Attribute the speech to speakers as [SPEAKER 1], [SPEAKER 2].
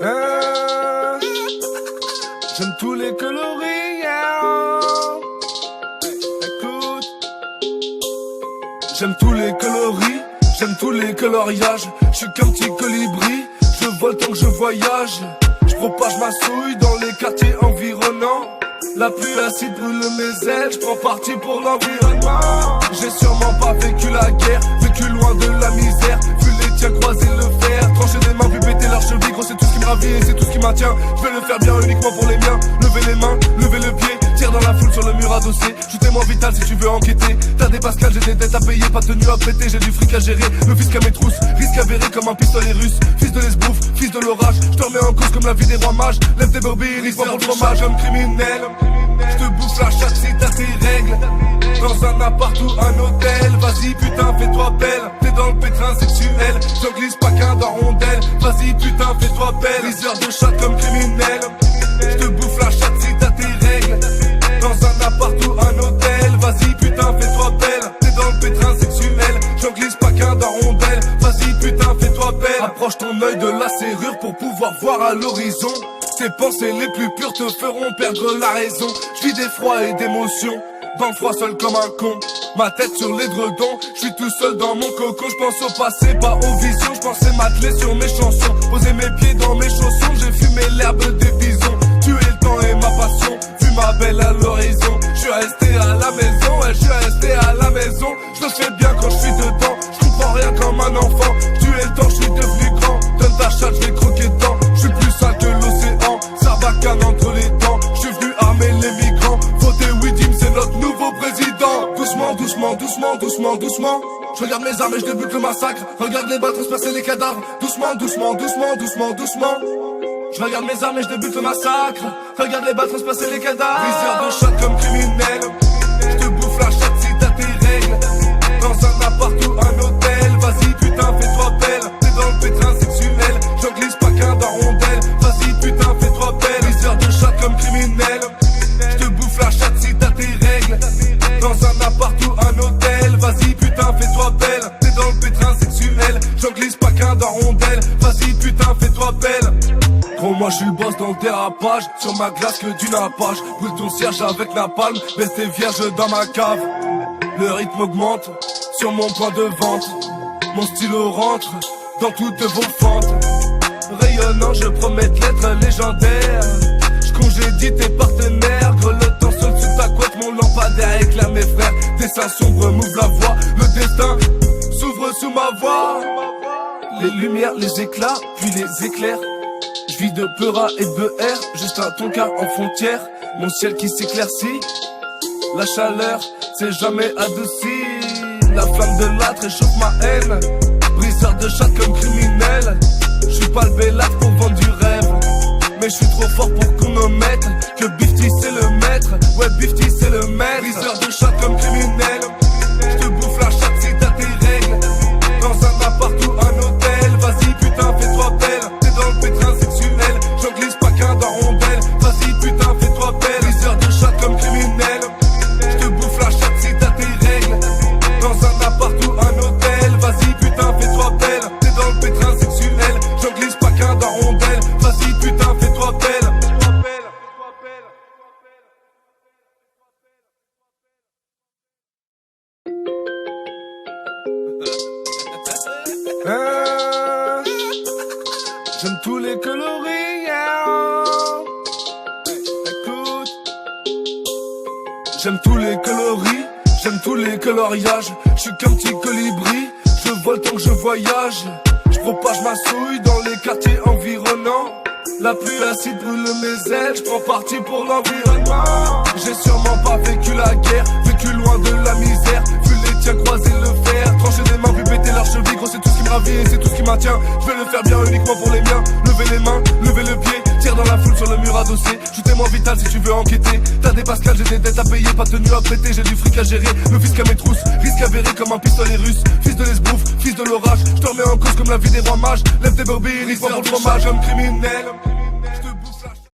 [SPEAKER 1] J'aime tous les coloris, écoute. J'aime tous les coloris, j'aime tous les coloriages. J'suis qu'un petit colibri, je vole tant que je voyage. J'propage ma souille dans les quartiers environnants. La pluie acide brûle mes ailes, j'prends parti pour l'environnement. J'ai sûrement pas vécu la guerre, vécu loin de la misère. Vu les tiens croiser le fer, trancher des mains, puis péter leurs chevilles. Gros c'est tout ce qui me ravit et c'est tout ce qui maintient. Je vais le faire bien uniquement pour les miens. Lever les mains, lever le pied, tire dans la foule sur le mur adossé. Shootez-moi vital si tu veux enquêter. T'as des pascals, j'ai des dettes à payer, pas de tenue à prêter. J'ai du fric à gérer, le fisc à mes trousses. Risque avéré comme un pistolet russe. Fils de l'esbrouf, fils de l'orage. Je te remets en cause comme la vie des rois mages. Lève tes brebis, risque pour le fromage. Homme criminel, je te bouffe la chatte si t'as tes règles. Dans un appart ou un hôtel. Vas-y putain fais-toi belle. T'es dans le pétrin sexuel. J'en glisse pas qu'un dans rondelle. Vas-y putain fais-toi belle. Liseur de chatte comme criminel. Je te bouffe la chatte si t'as tes règles. Dans un appart ou un hôtel. Vas-y putain fais-toi belle. T'es dans le pétrin sexuel. J'en glisse pas qu'un dans rondelle. Vas-y putain fais-toi belle. Approche ton œil de la serrure pour pouvoir voir à l'horizon. Tes pensées les plus pures te feront perdre la raison. J'vis d'effroi et d'émotion, dans le froid seul comme un con. Ma tête sur l'édredon, j'suis tout seul dans mon coco. J'pense au passé, pas aux visions. J'pensais m'atteler sur mes chansons, poser mes pieds dans mes chaussons. J'ai fumé l'herbe des bisons, tuer le temps et ma passion. Vu ma belle à l'horizon, j'suis resté à la maison. Ouais, j'suis resté à la maison. J'le fais bien quand j'suis dedans. J'comprends rien comme un enfant. Tuer le temps, j'suis devenu grand. Donne ta chatte, j'vais croquer dedans. J'suis plus sale que l'océan. Sarbacane entre les dents, j'suis venu armer les migrants. Voter Widim, c'est notre nouveau président. Doucement, doucement, doucement, doucement, doucement. Je regarde mes armes et je débute le massacre. Regarde les balles transpercer les cadavres. Doucement, doucement, doucement, doucement, doucement. Je regarde mes armes et je débute le massacre. Regarde les balles transpercer les cadavres. Viseur de chatte comme criminel. Je te bouffe la chatte si t'as tes règles. Dans un appart ou un hôtel. Vas-y putain fais-toi belle. T'es dans le pétrin sexuel. J'en glisse pas qu'un dans rondelle. Vas-y putain fais-toi belle. Viseur de chatte comme criminel. Je te bouffe la chatte si t'as tes règles. Dans un appart ou un hôtel. Vas-y putain fais-toi belle. T'es dans le pétrin sexuel. J'en glisse pas qu'un dans rondelle. Vas-y putain fais-toi belle. Gros moi j'suis le boss dans le dérapage. Sur ma glace que du nappage. Brûle ton cierge avec napalm. Baisse tes vierges dans ma cave. Le rythme augmente sur mon point de vente. Mon stylo rentre dans toutes vos fentes. Rayonnant je promets de l'être légendaire. J'congédie tes partenaires. Grelottant seul sous ta couette. Mon lampadaire éclaire mes frères. Tes seins sombres m'ouvrent la voie. Le destin s'ouvre sous ma voix. Les lumières, les éclats, puis les éclairs. J'vis de Peura et de BR, juste un tonka en frontière. Mon ciel qui s'éclaircit, la chaleur c'est jamais adouci. La flamme de l'âtre réchauffe ma haine. Briseur de chatte comme criminel. J'suis pas le bellâtre pour vendre du rêve. Mais j'suis trop fort pour qu'on me mette. Que Bifty c'est le maître. Ouais Bifty c'est le maître. Briseur de chatte comme criminel. J'te bouffe la chatte si t'as tes règles. Dans un appart ou un hôtel. Vas-y putain fais-toi belle. T'es dans le pétrin sexuel. J'en glisse pas qu'un dans rondelle. Vas-y putain fais-toi belle. Briseur de chatte comme criminel. J'te bouffe la chatte si t'as tes règles. Dans un appart ou un hôtel. Vas-y putain fais-toi belle. T'es dans le pétrin sexuel. J'en glisse pas qu'un dans rondelle. Vas-y putain fais-toi belle. J'aime tous les coloris, écoute. J'aime tous les coloris, j'aime tous les coloriages. J'suis qu'un petit colibri, je vole tant que je voyage. J'propage ma souille dans les quartiers environnants. La pluie acide brûle mes ailes, j'prends parti pour l'environnement. J'ai sûrement pas vécu la guerre, vécu loin de la misère. Vu les tiens croiser le fer, trancher des mains, puis péter leurs chevilles. Gros c'est tout ce qui me ravit et c'est tout ce qui maintient. Je vais le faire bien uniquement pour les miens. Lever les mains, lever le pied, tire dans la foule sur le mur adossé. Shootez-moi vital si tu veux enquêter. T'as des pascals, j'ai des dettes à payer, pas de tenue à prêter. J'ai du fric à gérer, le fisc à mes trousses. Risque avéré comme un pistolet russe. Fils de l'esbrouf, fils de l'orage. Je te remets en cause comme la vie des rois mages. Lève tes brebis, risque pour le fromage. Homme criminel,